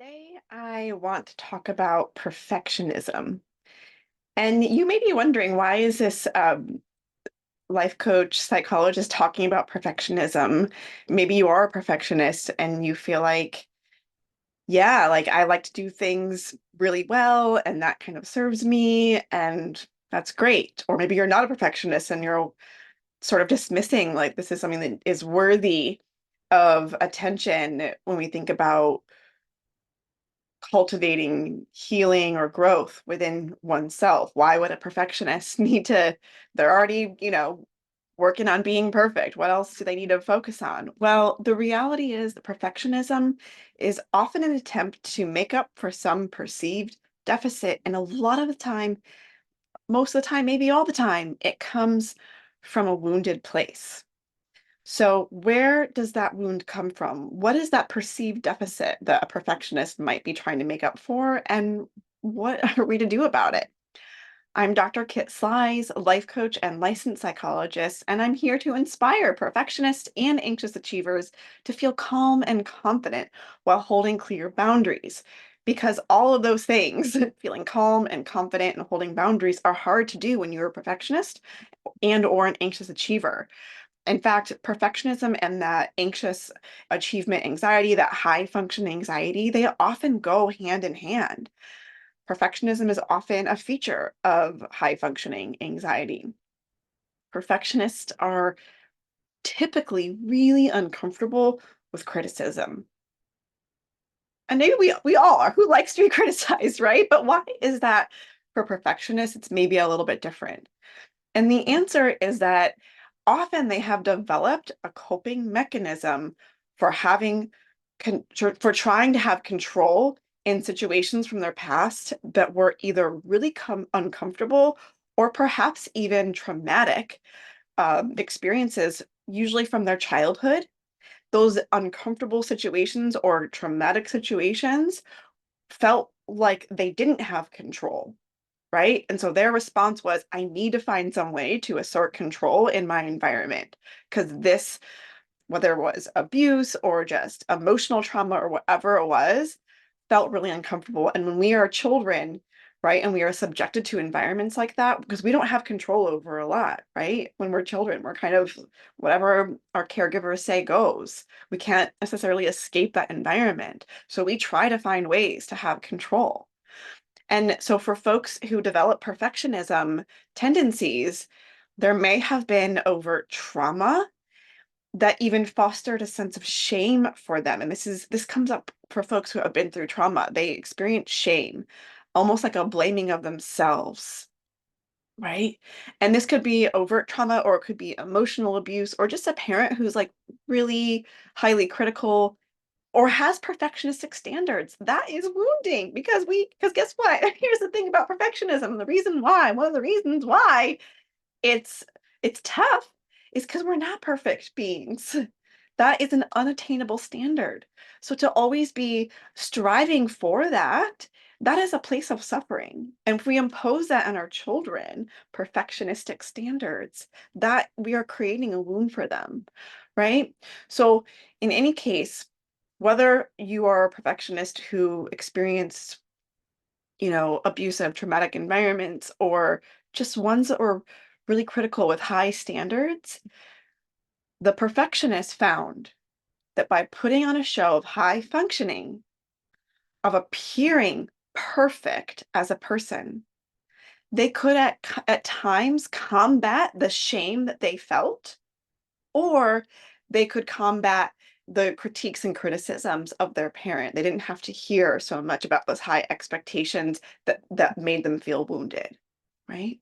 Today, I want to talk about perfectionism. And you may be wondering, why is this life coach, psychologist talking about perfectionism? Maybe you are a perfectionist and you feel like, yeah, like I like to do things really well and that kind of serves me and that's great. Or maybe you're not a perfectionist and you're sort of dismissing like this is something that is worthy of attention when we think about cultivating healing or growth within oneself. Why would a perfectionist need to, they're already, working on being perfect. What else do they need to focus on? Well, the reality is that perfectionism is often an attempt to make up for some perceived deficit. And a lot of the time, most of the time, maybe all the time, it comes from a wounded place. So, where does that wound come from? What is that perceived deficit that a perfectionist might be trying to make up for? And what are we to do about it? I'm Dr. Kit Slies, a life coach and licensed psychologist, and I'm here to inspire perfectionists and anxious achievers to feel calm and confident while holding clear boundaries. Because all of those things, feeling calm and confident and holding boundaries, are hard to do when you're a perfectionist and or an anxious achiever. In fact, perfectionism and that anxious achievement anxiety, that high function anxiety, they often go hand in hand. Perfectionism is often a feature of high functioning anxiety. Perfectionists are typically really uncomfortable with criticism. And maybe we all are. Who likes to be criticized, right? But why is that for perfectionists? It's maybe a little bit different. And the answer is that often they have developed a coping mechanism for having for trying to have control in situations from their past that were either really uncomfortable or perhaps even traumatic experiences, usually from their childhood. Those uncomfortable situations or traumatic situations felt like they didn't have control, right? And so their response was, I need to find some way to assert control in my environment because this, whether it was abuse or just emotional trauma or whatever it was, felt really uncomfortable. And when we are children, right, and we are subjected to environments like that, because we don't have control over a lot, right? When we're children, we're kind of whatever our caregivers say goes. We can't necessarily escape that environment. So we try to find ways to have control. And so for folks who develop perfectionism tendencies, there may have been overt trauma that even fostered a sense of shame for them. And this comes up for folks who have been through trauma. They experience shame, almost like a blaming of themselves, right? And this could be overt trauma or it could be emotional abuse or just a parent who's like really highly critical or has perfectionistic standards. That is wounding because guess what? Here's the thing about perfectionism. The reason why, one of the reasons why it's it's tough is because we're not perfect beings. That is an unattainable standard. So to always be striving for that, that is a place of suffering. And if we impose that on our children, perfectionistic standards, that we are creating a wound for them, right? So in any case, whether you are a perfectionist who experienced, abusive, traumatic environments, or just ones that were really critical with high standards, the perfectionist found that by putting on a show of high functioning, of appearing perfect as a person, they could at times combat the shame that they felt, or they could combat the critiques and criticisms of their parent. They didn't have to hear so much about those high expectations that made them feel wounded, right?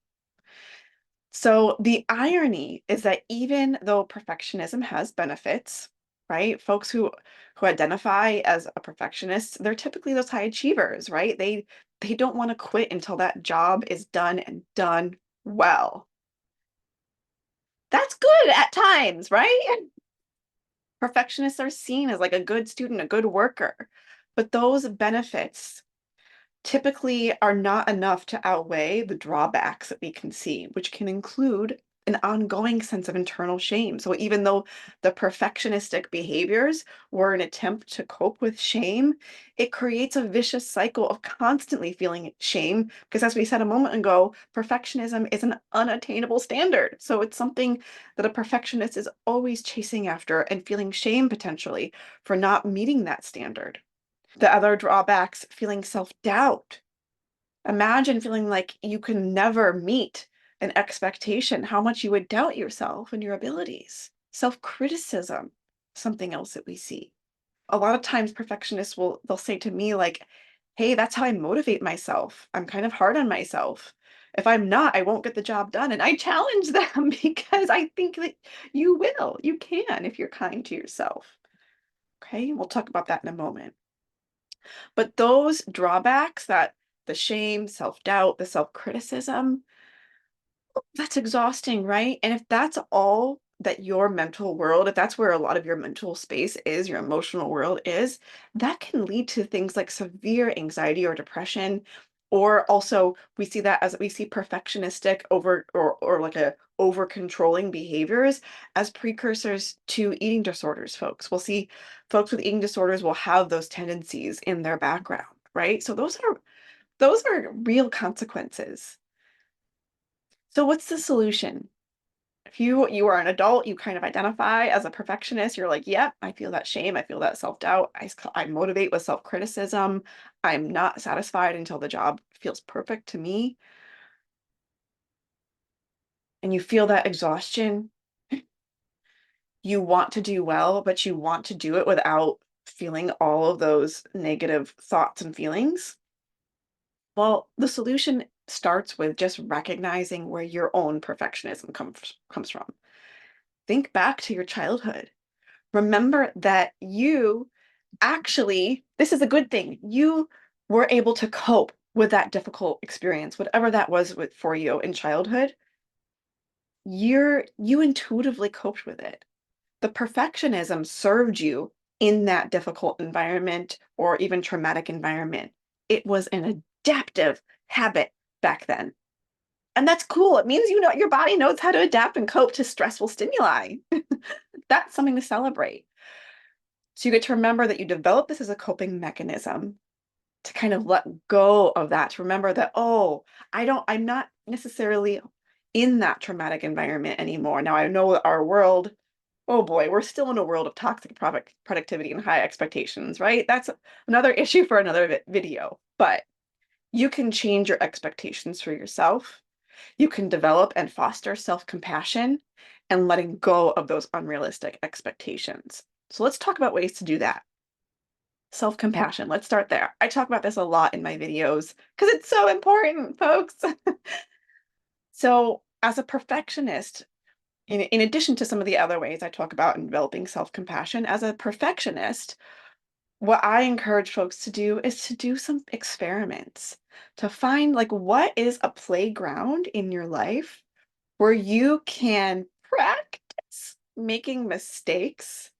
So the irony is that even though perfectionism has benefits, right? Folks who identify as a perfectionist, they're typically those high achievers, right? They don't want to quit until that job is done and done well. That's good at times, right? Perfectionists are seen as like a good student, a good worker. But those benefits typically are not enough to outweigh the drawbacks that we can see, which can include an ongoing sense of internal shame. So even though the perfectionistic behaviors were an attempt to cope with shame, it creates a vicious cycle of constantly feeling shame because, as we said a moment ago, perfectionism is an unattainable standard. So it's something that a perfectionist is always chasing after and feeling shame potentially for not meeting that standard. The other drawbacks, feeling self-doubt. Imagine feeling like you can never meet an expectation, how much you would doubt yourself and your abilities. Self-criticism, something else that we see. A lot of times perfectionists they'll say to me like, "Hey, that's how I motivate myself. I'm kind of hard on myself. If I'm not, I won't get the job done." And I challenge them because I think that you can if you're kind to yourself. Okay, we'll talk about that in a moment. But those drawbacks, that the shame, self-doubt, the self-criticism, that's exhausting, right? And if that's all that your mental world, if that's where a lot of your mental space is, your emotional world is, that can lead to things like severe anxiety or depression. Or also we see that as we see perfectionistic or like a over controlling behaviors as precursors to eating disorders, folks. We'll see folks with eating disorders will have those tendencies in their background, right? So those are real consequences. So what's the solution? If you are an adult, you kind of identify as a perfectionist, you're like, "Yep, I feel that shame, I feel that self-doubt, I motivate with self-criticism, I'm not satisfied until the job feels perfect to me," and you feel that exhaustion, you want to do well, but you want to do it without feeling all of those negative thoughts and feelings. Well, the solution starts with just recognizing where your own perfectionism comes from. Think back to your childhood. Remember that you actually, this is a good thing. You were able to cope with that difficult experience, whatever that was for you in childhood. You intuitively coped with it. The perfectionism served you in that difficult environment or even traumatic environment. It was an adaptive habit back then. And that's cool. It means your body knows how to adapt and cope to stressful stimuli. That's something to celebrate. So you get to remember that you develop this as a coping mechanism to kind of let go of that, to remember that, oh, I'm not necessarily in that traumatic environment anymore. Now I know that our world, oh boy, we're still in a world of toxic productivity and high expectations, right? That's another issue for another video. But you can change your expectations for yourself. You can develop and foster self-compassion and letting go of those unrealistic expectations. So let's talk about ways to do that. Self-compassion. Let's start there. I talk about this a lot in my videos because it's so important, folks. So, as a perfectionist, in addition to some of the other ways I talk about in developing self-compassion, as a perfectionist, what I encourage folks to do is to do some experiments to find like what is a playground in your life where you can practice making mistakes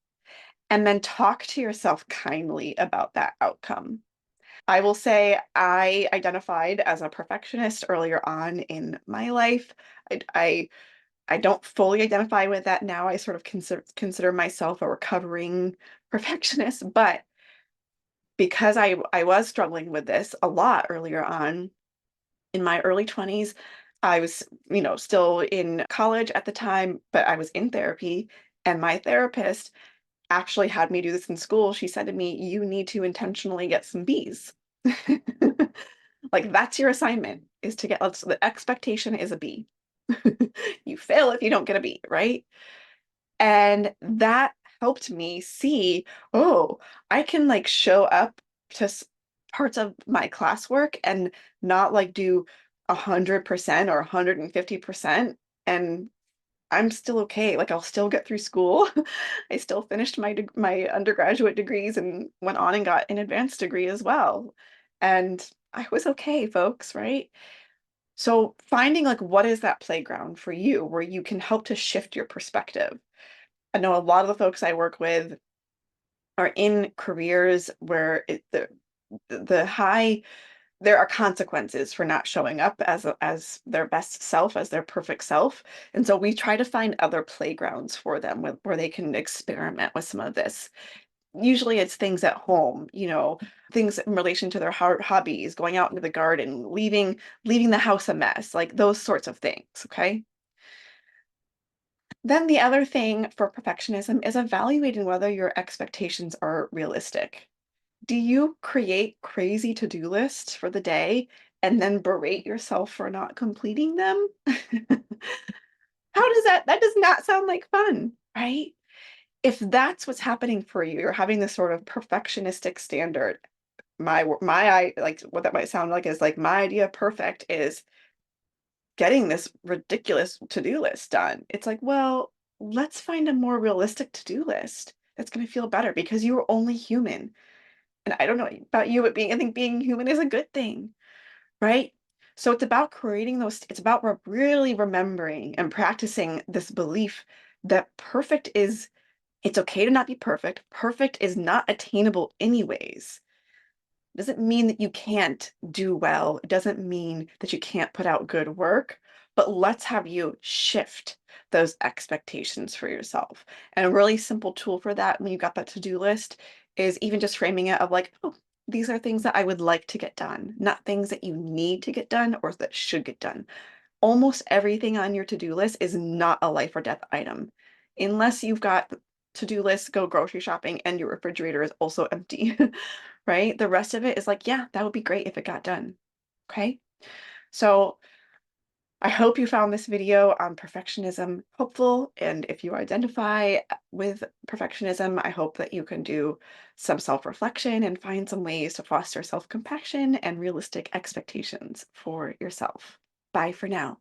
and then talk to yourself kindly about that outcome. I will say I identified as a perfectionist earlier on in my life. I I, I don't fully identify with that now. I sort of consider myself a recovering perfectionist, but because I was struggling with this a lot earlier on in my early 20s, I was, still in college at the time, but I was in therapy, and my therapist actually had me do this in school. She said to me, "You need to intentionally get some Bs." Like, that's your assignment, is to get, the expectation is a B. You fail if you don't get a B, right? And that helped me see, oh, I can like show up to parts of my classwork and not like do 100% or 150%. And I'm still okay. Like I'll still get through school. I still finished my undergraduate degrees and went on and got an advanced degree as well. And I was okay, folks, right? So finding like what is that playground for you where you can help to shift your perspective. I know a lot of the folks I work with are in careers where the high there are consequences for not showing up as their best self, as their perfect self. And so we try to find other playgrounds for them where they can experiment with some of this. Usually it's things at home, things in relation to their hobbies, going out into the garden, leaving the house a mess, like those sorts of things, okay? Then the other thing for perfectionism is evaluating whether your expectations are realistic. Do you create crazy to-do lists for the day and then berate yourself for not completing them? How does that does not sound like fun, right? If that's what's happening for you, you're having this sort of perfectionistic standard. Like what that might sound like is like my idea of perfect is getting this ridiculous to-do list done. It's like, well, let's find a more realistic to-do list that's going to feel better because you are only human. And I don't know about you, but I think being human is a good thing, right? So it's about creating it's about really remembering and practicing this belief that it's okay to not be perfect. Perfect is not attainable anyways. Doesn't mean that you can't do well. It doesn't mean that you can't put out good work, but let's have you shift those expectations for yourself. And a really simple tool for that when you got that to-do list is even just framing it of like, oh, these are things that I would like to get done, not things that you need to get done or that should get done. Almost everything on your to-do list is not a life or death item. Unless you've got to-do list, go grocery shopping, and your refrigerator is also empty, right? The rest of it is like, yeah, that would be great if it got done. Okay. So I hope you found this video on perfectionism helpful. And if you identify with perfectionism, I hope that you can do some self-reflection and find some ways to foster self-compassion and realistic expectations for yourself. Bye for now.